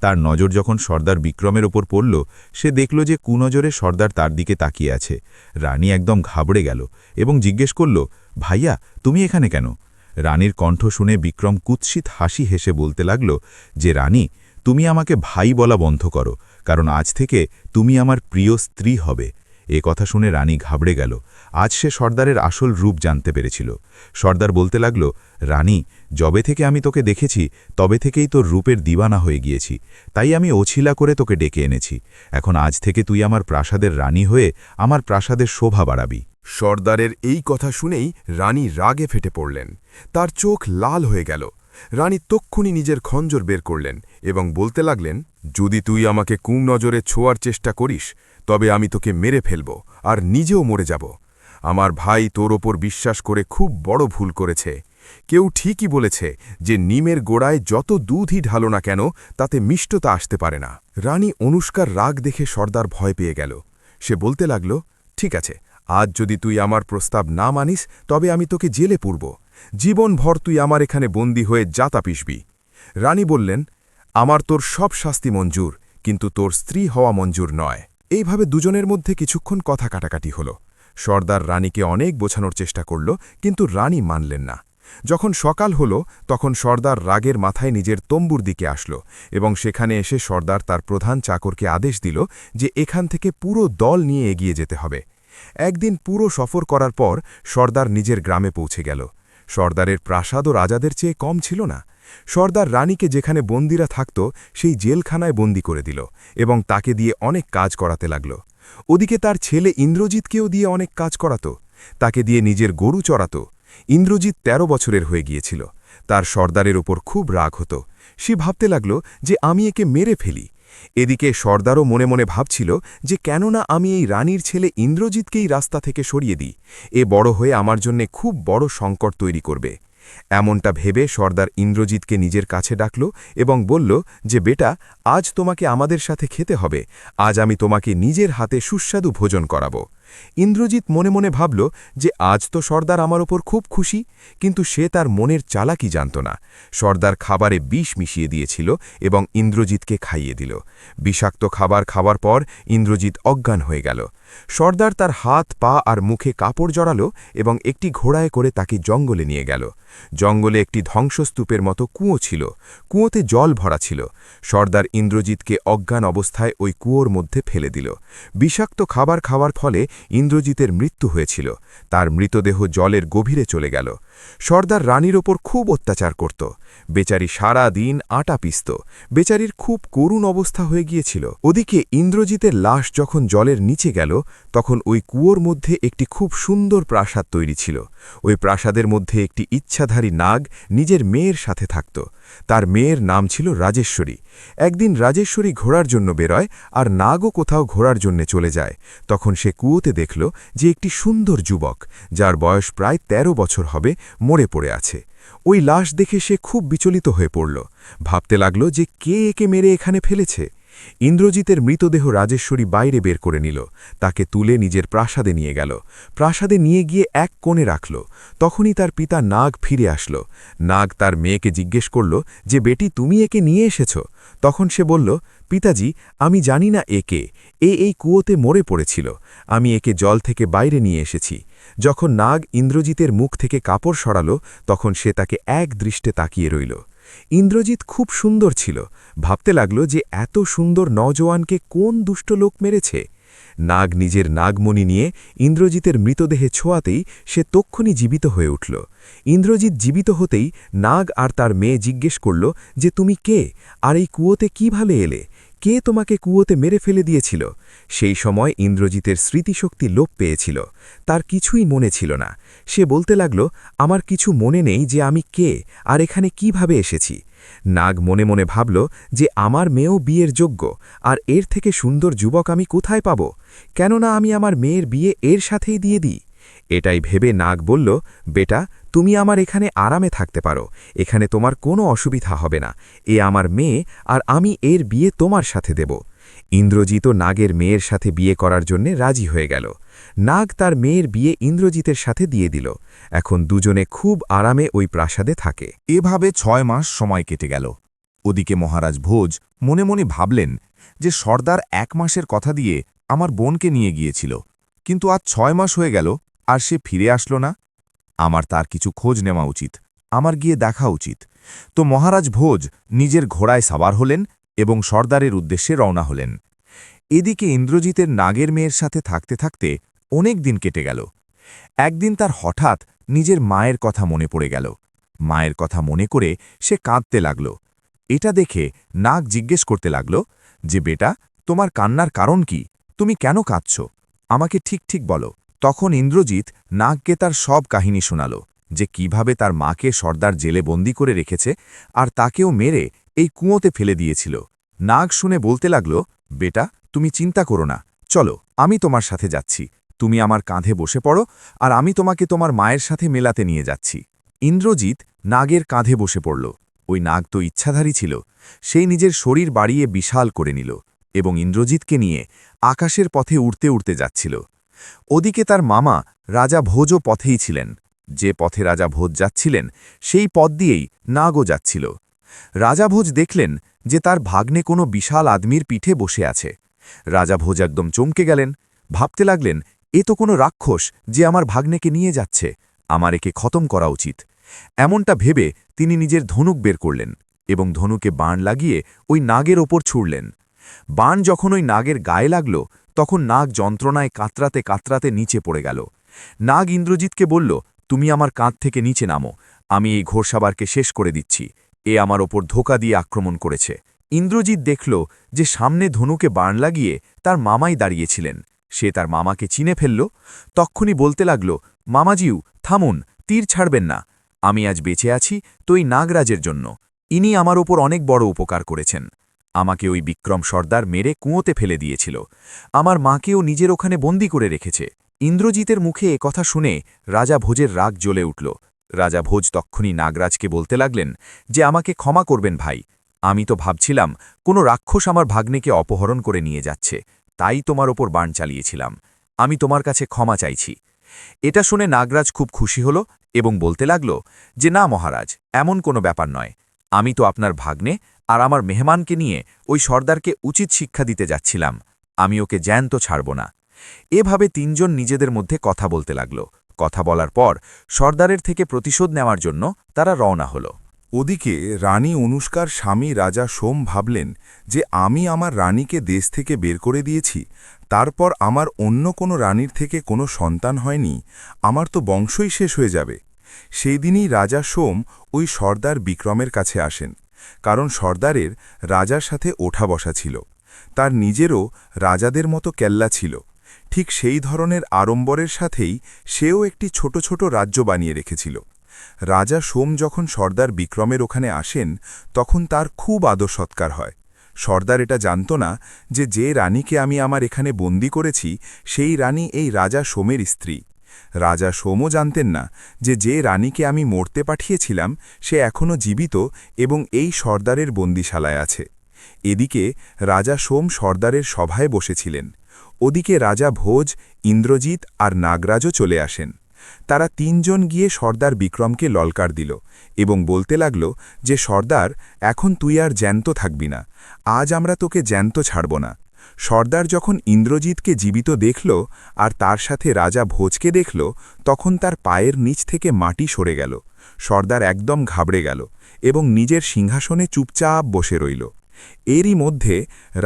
তার নজর যখন সর্দার বিক্রমের ওপর পড়ল, সে দেখল যে কুনজরে সর্দার তার দিকে তাকিয়ে আছে। রানী একদম ঘাবড়ে গেল এবং জিজ্ঞেস করল, ভাইয়া, তুমি এখানে কেন? রানীর কণ্ঠ শুনে বিক্রম কুৎসিত হাসি হেসে বলতে লাগল যে রানী, তুমি আমাকে ভাই বলা বন্ধ করো, কারণ আজ থেকে তুমি আমার প্রিয় স্ত্রী হবে। এ কথা শুনে রানী ঘাবড়ে গেল। আজ সে সর্দারের আসল রূপ জানতে পেরেছিল। সর্দার বলতে লাগল, রানী, যবে থেকে আমি তোকে দেখেছি তবে থেকেই তোর রূপের দিওয়ানা হয়ে গিয়েছি, তাই আমি অছিলা করে তোকে ডেকে এনেছি। এখন আজ থেকে তুই আমার প্রাসাদের রানী হয়ে আমার প্রাসাদের শোভা বাড়াবি। সর্দারের এই কথা শুনেই রানী রাগে ফেটে পড়লেন। তার চোখ লাল হয়ে গেল। রানী তক্ষুনি নিজের খঞ্জর বের করলেন এবং বলতে লাগলেন, যদি তুই আমাকে কুনজরে ছোঁয়ার চেষ্টা করিস তবে আমি তোকে মেরে ফেলব আর নিজেও মরে যাব। আমার ভাই তোর ওপর বিশ্বাস করে খুব বড় ভুল করেছে। কেউ ঠিকই বলেছে যে নিমের গোড়ায় যত দুধই ঢালো না কেন তাতে মিষ্টতা আসতে পারে না। রানী অনুষ্কার রাগ দেখে সর্দার ভয় পেয়ে গেল। সে বলতে লাগল, ঠিক আছে, আজ যদি তুই আমার প্রস্তাব না মানিস তবে আমি তোকে জেলে পুরব। জীবনভর তুই আমার এখানে বন্দী হয়ে যাতা পিসবি। রানী বললেন, আমার তোর সব শাস্তি মঞ্জুর, কিন্তু তোর স্ত্রী হওয়া মঞ্জুর নয়। এইভাবে দুজনের মধ্যে কিছুক্ষণ কথা কাটাকাটি হল। সর্দার রানীকে অনেক বোঝানোর চেষ্টা করল, কিন্তু রানী মানলেন না। যখন সকাল হল তখন সর্দার রাগের মাথায় নিজের তম্বুর দিকে আসলো এবং সেখানে এসে সর্দার তার প্রধান চাকরকে আদেশ দিল যে এখান থেকে পুরো দল নিয়ে এগিয়ে যেতে হবে। একদিন পুরো সফর করার পর সর্দার নিজের গ্রামে পৌঁছে গেল। সর্দারের প্রাসাদও রাজাদের চেয়ে কম ছিল না। সর্দার রানীকে যেখানে বন্দীরা থাকত সেই জেলখানায় বন্দী করে দিল এবং তাকে দিয়ে অনেক কাজ করাতে লাগল। ওদিকে তার ছেলে ইন্দ্রজিৎকেও দিয়ে অনেক কাজ করাত। তাকে দিয়ে নিজের গরু চড়াত। ইন্দ্রজিৎ ১৩ বছরের হয়ে গিয়েছিল। তার সর্দারের ওপর খুব রাগ হতো। সে ভাবতে লাগল যে আমি একে মেরে ফেলি। এদিকে সর্দারও মনে মনে ভাবছিল যে কেননা আমি এই রানীর ছেলে ইন্দ্রজিৎকেই রাস্তা থেকে সরিয়ে দিই, এ বড় হয়ে আমার জন্যে খুব বড় সংকট তৈরি করবে। এমনটা ভেবে সর্দার ইন্দ্রজিৎকে নিজের কাছে ডাকল এবং বলল যে বেটা, আজ তোমাকে আমাদের সাথে খেতে হবে, আজ আমি তোমাকে নিজের হাতে সুস্বাদু ভোজন করাব। ইন্দ্রজিৎ মনে মনে ভাবল যে আজ তো সর্দার আমার ওপর খুব খুশি, কিন্তু সে তার মনের চালাকি জানত না। সর্দার খাবারে বিষ মিশিয়ে দিয়েছিল এবং ইন্দ্রজিৎকে খাইয়ে দিল। বিষাক্ত খাবার খাওয়ার পর ইন্দ্রজিৎ অজ্ঞান হয়ে গেল। সর্দার তার হাত পা আর মুখে কাপড় জড়ালো এবং একটি ঘোড়ায় করে তাকে জঙ্গলে নিয়ে গেল। জঙ্গলে একটি ধ্বংসস্তূপের মতো কুঁয়ো ছিল। কুঁয়োতে জল ভরা ছিল। সর্দার ইন্দ্রজিৎকে অজ্ঞান অবস্থায় ওই কুয়োর মধ্যে ফেলে দিল। বিষাক্ত খাবার খাওয়ার ফলে ইন্দ্রজিতের মৃত্যু হয়েছিল। তার মৃতদেহ জলের গভীরে চলে গেল। সর্দার রানীর ওপর খুব অত্যাচার করত। বেচারি সারা দিন আটা পিসত। বেচারির খুব করুণ অবস্থা হয়ে গিয়েছিল। ওদিকে ইন্দ্রজিতের লাশ যখন জলের নিচে গেল, তখন ওই কুয়োর মধ্যে একটি খুব সুন্দর প্রাসাদ তৈরি ছিল। ওই প্রাসাদের মধ্যে একটি ইচ্ছাধারী নাগ নিজের মেয়ের সাথে থাকত। তার মেয়ের নাম ছিল রাজেশ্বরী। একদিন রাজেশ্বরী ঘোরার জন্য বেরোয় আর নাগও কোথাও ঘোরার জন্য চলে যায়। তখন সে কুয়োতে দেখল যে একটি সুন্দর যুবক, যার বয়স প্রায় ১৩ বছর হবে, মরে পড়ে আছে। ওই লাশ দেখে সে খুব বিচলিত হয়ে পড়ল। ভাবতে লাগল যে কে একে মেরে এখানে ফেলেছে। ইন্দ্রজিতের মৃতদেহ রাজেশ্বরী বাইরে বের করে নিল। তাকে তুলে নিজের প্রাসাদে নিয়ে গেল। প্রাসাদে নিয়ে গিয়ে এক কোণে রাখল। তখনই তার পিতা নাগ ফিরে আসলো। নাগ তার মেয়েকে জিজ্ঞেস করল যে বেটি, তুমি একে নিয়ে এসেছ? তখন সে বলল, পিতাজি, আমি জানি না একে, এই কুয়োতে মরে পড়েছিল। আমি একে জল থেকে বাইরে নিয়ে এসেছি। যখন নাগ ইন্দ্রজিতের মুখ থেকে কাপড় সরাল, তখন সে তাকে এক দৃষ্টে তাকিয়ে রইল। ইন্দ্রজিৎ খুব সুন্দর ছিল। ভাবতে লাগল যে এত সুন্দর নওজোয়ানকে কোন দুষ্ট লোক মেরেছে। নাগ নিজের নাগমণি নিয়ে ইন্দ্রজিতের মৃতদেহে ছোঁয়াতেই সে তক্ষুনি জীবিত হয়ে উঠল। ইন্দ্রজিৎ জীবিত হতেই নাগ আর তার মেয়ে জিজ্ঞেস করল যে তুমি কে, আর এই কুয়োতে কিভাবে এলে? কে তোমাকে কুয়োতে মেরে ফেলে দিয়েছিল? সেই সময় ইন্দ্রজিতের স্মৃতিশক্তি লোপ পেয়েছিল। তার কিছুই মনে ছিল না। সে বলতে লাগল, আমার কিছু মনে নেই যে আমি কে আর এখানে কিভাবে এসেছি। নাগ মনে মনে ভাবল যে আমার মেয়েও বিয়ের যোগ্য, আর এর থেকে সুন্দর যুবক আমি কোথায় পাব? কেননা আমি আমার মেয়ের বিয়ে এর সাথেই দিয়ে দিই। এটাই ভেবে নাগ বলল, বেটা, তুমি আমার এখানে আরামে থাকতে পারো। এখানে তোমার কোনো অসুবিধা হবে না। এ আমার মেয়ে, আর আমি এর বিয়ে তোমার সাথে দেব। ইন্দ্রজিৎ নাগের মেয়ের সাথে বিয়ে করার জন্য রাজি হয়ে গেল। নাগ তার মেয়ের বিয়ে ইন্দ্রজিতের সাথে দিয়ে দিল। এখন দুজনে খুব আরামে ওই প্রাসাদে থাকে। এভাবে ৬ মাস সময় কেটে গেল। ওদিকে মহারাজ ভোজ মনে মনে ভাবলেন যে সর্দার ১ মাসের কথা দিয়ে আমার বোনকে নিয়ে গিয়েছিল, কিন্তু আজ ৬ মাস হয়ে গেল আর সে ফিরে আসলো না। আমার তার কিছু খোঁজ নেওয়া উচিত, আমার গিয়ে দেখা উচিত। তো মহারাজ ভোজ নিজের ঘোড়ায় সাবার হলেন এবং সর্দারের উদ্দেশ্যে রওনা হলেন। এদিকে ইন্দ্রজিতের নাগের মেয়ের সাথে থাকতে থাকতে অনেক দিন কেটে গেল। একদিন তার হঠাৎ নিজের মায়ের কথা মনে পড়ে গেল। মায়ের কথা মনে করে সে কাঁদতে লাগল। এটা দেখে নাগ জিজ্ঞেস করতে লাগল যে বেটা, তোমার কান্নার কারণ কি? তুমি কেন কাঁদছ? আমাকে ঠিক ঠিক বলো। তখন ইন্দ্রজিৎ নাগকে তার সব কাহিনী শোনাল, যে কিভাবে তার মাকে সর্দার জেলে বন্দি করে রেখেছে আর তাকেও মেরে এই কুয়োতে ফেলে দিয়েছিল। নাগ শুনে বলতে লাগল, বেটা, তুমি চিন্তা করো না, চলো, আমি তোমার সাথে যাচ্ছি। তুমি আমার কাঁধে বসে পড়ো আর আমি তোমাকে তোমার মায়ের সাথে মেলাতে নিয়ে যাচ্ছি। ইন্দ্রজিৎ নাগের কাঁধে বসে পড়ল। ওই নাগ তো ইচ্ছাধারী ছিল। সেই নিজের শরীর বাড়িয়ে বিশাল করে নিল এবং ইন্দ্রজিৎকে নিয়ে আকাশের পথে উড়তে উড়তে যাচ্ছিল। ওদিকে তার মামা রাজা ভোজও পথেই ছিলেন। যে পথে রাজা ভোজ যাচ্ছিলেন সেই পথ দিয়েই নাগও যাচ্ছিল। রাজা ভোজ দেখলেন যে তার ভাগ্নে কোনো বিশাল আদমির পিঠে বসে আছে। রাজা ভোজ একদম চমকে গেলেন। ভাবতে লাগলেন, এ তো কোনো রাক্ষস যে আমার ভাগ্নেকে নিয়ে যাচ্ছে, আমার একে খতম করা উচিত। এমনটা ভেবে তিনি নিজের ধনুক বের করলেন এবং ধনুকে বাণ লাগিয়ে ওই নাগের ওপর ছুড়লেন। বাণ যখন ওই নাগের গায়ে লাগল, তখন নাগ যন্ত্রণায় কাতরাতে কাতরাতে নিচে পড়ে গেল। নাগ ইন্দ্রজিৎকে বলল, তুমি আমার কাঁধ থেকে নিচে নামো, আমি এই ঘোড়সাবারকে শেষ করে দিচ্ছি। এ আমার ওপর ধোঁকা দিয়ে আক্রমণ করেছে। ইন্দ্রজিৎ দেখল যে সামনে ধনুকে বাণ লাগিয়ে তার মামাই দাঁড়িয়েছিলেন। সে তার মামাকে চিনে ফেলল। তক্ষুনি বলতে লাগল, মামাজিউ, থামুন, তীর ছাড়বেন না। আমি আজ বেঁচে আছি তো এই নাগরাজের জন্য। ইনি আমার ওপর অনেক বড় উপকার করেছেন। আমাকে ওই বিক্রম সর্দার মেরে কুয়োতে ফেলে দিয়েছিল। আমার মাকেও নিজের ওখানে বন্দি করে রেখেছে। ইন্দ্রজিতের মুখে কথা শুনে রাজা ভোজের রাগ জ্বলে উঠল। রাজা ভোজ তক্ষুনি নাগরাজকে বলতে লাগলেন যে আমাকে ক্ষমা করবেন ভাই, আমি তো ভাবছিলাম কোনো রাক্ষস আমার ভাগ্নেকে অপহরণ করে নিয়ে যাচ্ছে, তাই তোমার ওপর বাণ চালিয়েছিলাম। আমি তোমার কাছে ক্ষমা চাইছি। এটা শুনে নাগরাজ খুব খুশি হল এবং বলতে লাগল যে না মহারাজ, এমন কোনো ব্যাপার নয়, আমি তো আপনার ভাগ্নে আর আমার মেহমানকে নিয়ে ওই সর্দারকে উচিত শিক্ষা দিতে যাচ্ছিলাম, আমি ওকে জ্যান্ত ছাড়ব না। এভাবে তিনজন নিজেদের মধ্যে কথা বলতে লাগল। কথা বলার পর সর্দারের থেকে প্রতিশোধ নেওয়ার জন্য তারা রওনা হল। ওদিকে রানী অনুষ্কার স্বামী রাজা সোম ভাবলেন যে আমি আমার রানীকে দেশ থেকে বের করে দিয়েছি, তারপর আমার অন্য কোনো রানীর থেকে কোনো সন্তান হয়নি, আমার তো বংশই শেষ হয়ে যাবে। সেই দিনই রাজা সোম ওই সর্দার বিক্রমের কাছে আসেন, কারণ সর্দারের রাজার সাথে ওঠা বসা ছিল, তার নিজেরও রাজাদের মতো কেল্লা ছিল। ঠিক সেই ধরনের আড়ম্বরের সাথেই সেও একটি ছোট ছোট রাজ্য বানিয়ে রেখেছিল। রাজা সোম যখন সর্দার বিক্রমের ওখানে আসেন তখন তার খুব আদর সৎকার হয়। সর্দার এটা জানত না যে রানীকে আমি আমার এখানে বন্দি করেছি সেই রানী এই রাজা সোমের স্ত্রী। রাজা সোমও জানতেন না যে রানীকে আমি মরতে পাঠিয়েছিলাম সে এখনও জীবিত এবং এই সর্দারের বন্দিশালায় আছে। এদিকে রাজা সোম সর্দারের সভায় বসেছিলেন। ওদিকে রাজা ভোজ, ইন্দ্রজিৎ আর নাগরাজও চলে আসেন। তারা তিনজন গিয়ে সর্দার বিক্রমকে ললকার দিল এবং বলতে লাগল যে সর্দার, এখন তুই আর জ্যান্ত থাকবি না, আজ আমরা তোকে জ্যান্ত ছাড়ব না। সর্দার যখন ইন্দ্রজিৎকে জীবিত দেখল আর তার সাথে রাজা ভোজকে দেখল তখন তার পায়ের নিচ থেকে মাটি সরে গেল। সর্দার একদম ঘাবড়ে গেল এবং নিজের সিংহাসনে চুপচাপ বসে রইল। এরই মধ্যে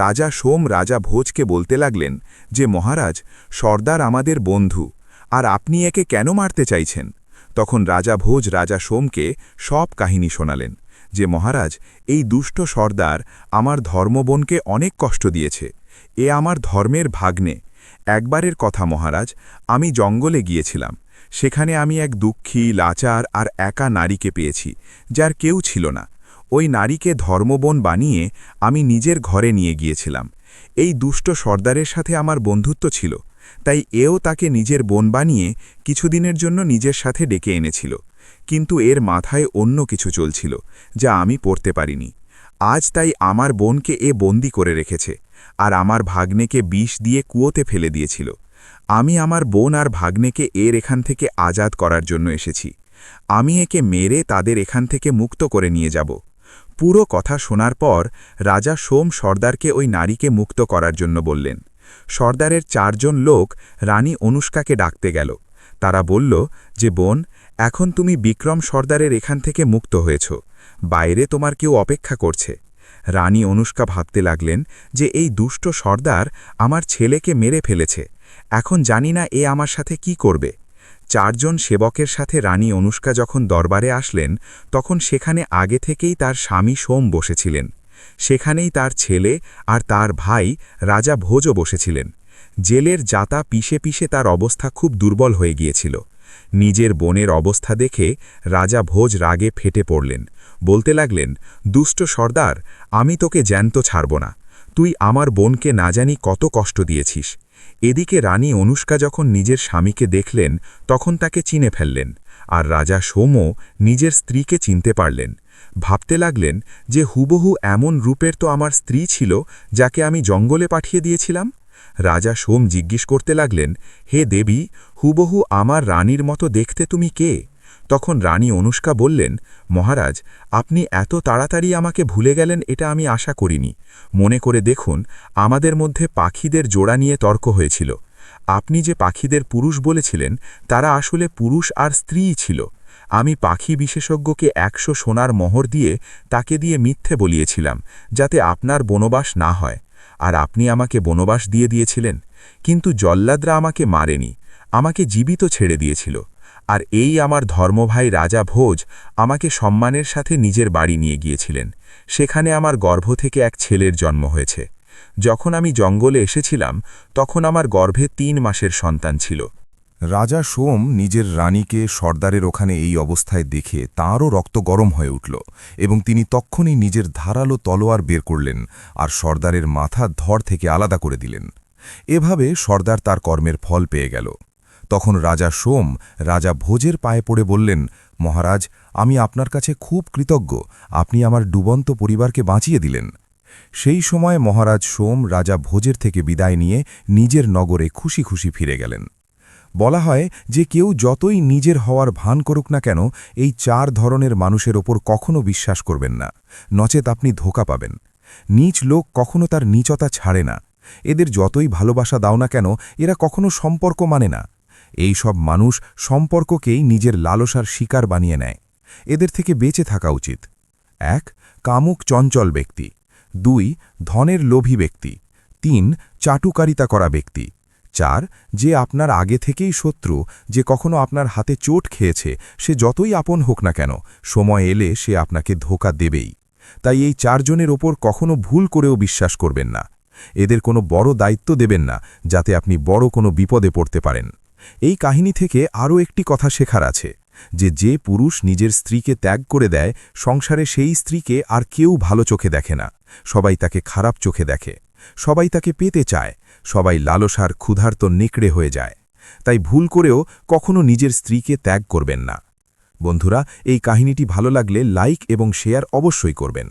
রাজা সোম রাজা ভোজকে বলতে লাগলেন যে মহারাজ, সর্দার আমাদের বন্ধু, আর আপনি একে কেন মারতে চাইছেন? তখন রাজা ভোজ রাজা সোমকে সব কাহিনী শোনালেন যে মহারাজ, এই দুষ্ট সর্দার আমার ধর্মবোনকে অনেক কষ্ট দিয়েছে, এ আমার ধর্মের ভাগ্নে। একবারের কথা মহারাজ, আমি জঙ্গলে গিয়েছিলাম, সেখানে আমি এক দুঃখী, লাচার আর একা নারীকে পেয়েছি যার কেউ ছিল না। ওই নারীকে ধর্মবোন বানিয়ে আমি নিজের ঘরে নিয়ে গিয়েছিলাম। এই দুষ্ট সর্দারের সাথে আমার বন্ধুত্ব ছিল, তাই এও তাকে নিজের বোন বানিয়ে কিছুদিনের জন্য নিজের সাথে ডেকে এনেছিল, কিন্তু এর মাথায় অন্য কিছু চলছিল যা আমি পড়তে পারিনি। আজ তাই আমার বোনকে এ বন্দি করে রেখেছে আর আমার ভাগ্নেকে বিষ দিয়ে কুয়োতে ফেলে দিয়েছিল। আমি আমার বোন আর ভাগ্নেকে এর এখান থেকে আজাদ করার জন্য এসেছি। আমি একে মেরে তাদের এখান থেকে মুক্ত করে নিয়ে যাব। পুরো কথা শোনার পর রাজা সোম সর্দারকে ওই নারীকে মুক্ত করার জন্য বললেন। সর্দারের 4 জন লোক রানী অনুষ্কাকে ডাকতে গেল। তারা বলল যে বোন, এখন তুমি বিক্রম সর্দারের এখান থেকে মুক্ত হয়েছ, বাইরে তোমার কেউ অপেক্ষা করছে। রানী অনুষ্কা ভাবতে লাগলেন যে এই দুষ্ট সর্দার আমার ছেলেকে মেরে ফেলেছে, এখন জানি না এ আমার সাথে কি করবে। 4 জন সেবকের সাথে রানী অনুষ্কা যখন দরবারে আসলেন তখন সেখানে আগে থেকেই তার স্বামী সোম বসেছিলেন। সেখানেই তার ছেলে আর তার ভাই রাজা ভোজও বসেছিলেন। জেলের জাতা পিষে পিষে তার অবস্থা খুব দুর্বল হয়ে গিয়েছিল। নিজের বোনের অবস্থা দেখে রাজা ভোজ রাগে ফেটে পড়লেন, বলতে লাগলেন, দুষ্ট সর্দার, আমি তোকে জ্যান্ত ছাড়ব না, তুই আমার বোনকে না জানি কত কষ্ট দিয়েছিস। এদিকে রানী অনুষ্কা যখন নিজের স্বামীকে দেখলেন তখন তাকে চিনে ফেললেন, আর রাজা সোমও নিজের স্ত্রীকে চিনতে পারলেন। ভাবতে লাগলেন যে হুবহু এমন রূপের তো আমার স্ত্রী ছিল যাকে আমি জঙ্গলে পাঠিয়ে দিয়েছিলাম। রাজা সোম জিজ্ঞেস করতে লাগলেন, হে দেবী, হুবহু আমার রানীর মতো দেখতে তুমি কে? তখন রানী অনুষ্কা বললেন, মহারাজ, আপনি এত তাড়াতাড়ি আমাকে ভুলে গেলেন এটা আমি আশা করিনি। মনে করে দেখুন, আমাদের মধ্যে পাখিদের জোড়া নিয়ে তর্ক হয়েছিল। আপনি যে পাখিদের পুরুষ বলেছিলেন তারা আসলে পুরুষ আর স্ত্রীই ছিল। আমি পাখি বিশেষজ্ঞকে 100 সোনার মোহর দিয়ে তাকে দিয়ে মিথ্যে বলিয়েছিলাম যাতে আপনার বনবাস না হয়, আর আপনি আমাকে বনবাস দিয়ে দিয়েছিলেন। কিন্তু জল্লাদরা আমাকে মারেনি, আমাকে জীবিত ছেড়ে দিয়েছিল। আর এই আমার ধর্মভাই রাজা ভোজ আমাকে সম্মানের সাথে নিজের বাড়ি নিয়ে গিয়েছিলেন। সেখানে আমার গর্ভ থেকে এক ছেলের জন্ম হয়েছে। যখন আমি জঙ্গলে এসেছিলাম তখন আমার গর্ভে 3 মাসের সন্তান ছিল। রাজা সোম নিজের রানীকে সর্দারের ওখানে এই অবস্থায় দেখে তাঁরও রক্ত গরম হয়ে উঠল এবং তিনি তক্ষুনি নিজের ধারালো তলোয়ার বের করলেন আর সর্দারের মাথা ধড় থেকে আলাদা করে দিলেন। এভাবে সর্দার তার কর্মের ফল পেয়ে গেল। তখন রাজা সোম রাজা ভোজের পায়ে পড়ে বললেন, মহারাজ, আমি আপনার কাছে খুব কৃতজ্ঞ, আপনি আমার ডুবন্ত পরিবারকে বাঁচিয়ে দিলেন। সেই সময় মহারাজ সোম রাজা ভোজের থেকে বিদায় নিয়ে নিজের নগরে খুশি খুশি ফিরে গেলেন। বলা হয় যে কেউ যতই নিজের হওয়ার ভান করুক না কেন, এই 4 ধরনের মানুষের ওপর কখনো বিশ্বাস করবেন না, নচেত আপনি ধোঁকা পাবেন। নীচ লোক কখনো তার নীচতা ছাড়ে না। এদের যতই ভালোবাসা দাও না কেন, এরা কখনো সম্পর্ক মানে না। এই সব মানুষ সম্পর্ককেই নিজের লালসার শিকার বানিয়ে নেয়। এদের থেকে বেঁচে থাকা উচিত। 1. কামুক চঞ্চল ব্যক্তি। 2. ধনের লোভী ব্যক্তি। 3. চাটুকারিতা করা ব্যক্তি। 4. যে আপনার আগে থেকেই শত্রু, যে কখনো আপনার হাতে চোট খেয়েছে, সে যতই আপন হোক না কেন, সময় এলে সে আপনাকে ধোঁকা দেবেই। তাই এই 4 জনের ওপর কখনো ভুল করেও বিশ্বাস করবেন না। এদের কোনো বড় দায়িত্ব দেবেন না, যাতে আপনি বড় কোনো বিপদে পড়তে পারেন। এই কাহিনী থেকে আরও একটি কথা শেখার আছে, যে পুরুষ নিজের স্ত্রীকে ত্যাগ করে দেয়, সংসারে সেই স্ত্রীকে আর কেউ ভালো চোখে দেখে না। সবাই তাকে খারাপ চোখে দেখে, সবাই তাকে পেতে চায়, সবাই লালসার ক্ষুধার্ত নেকড়ে হয়ে যায়। তাই ভুল করেও কখনো নিজের স্ত্রীকে ত্যাগ করবেন না। বন্ধুরা, এই কাহিনীটি ভালো লাগলে লাইক এবং শেয়ার অবশ্যই করবেন।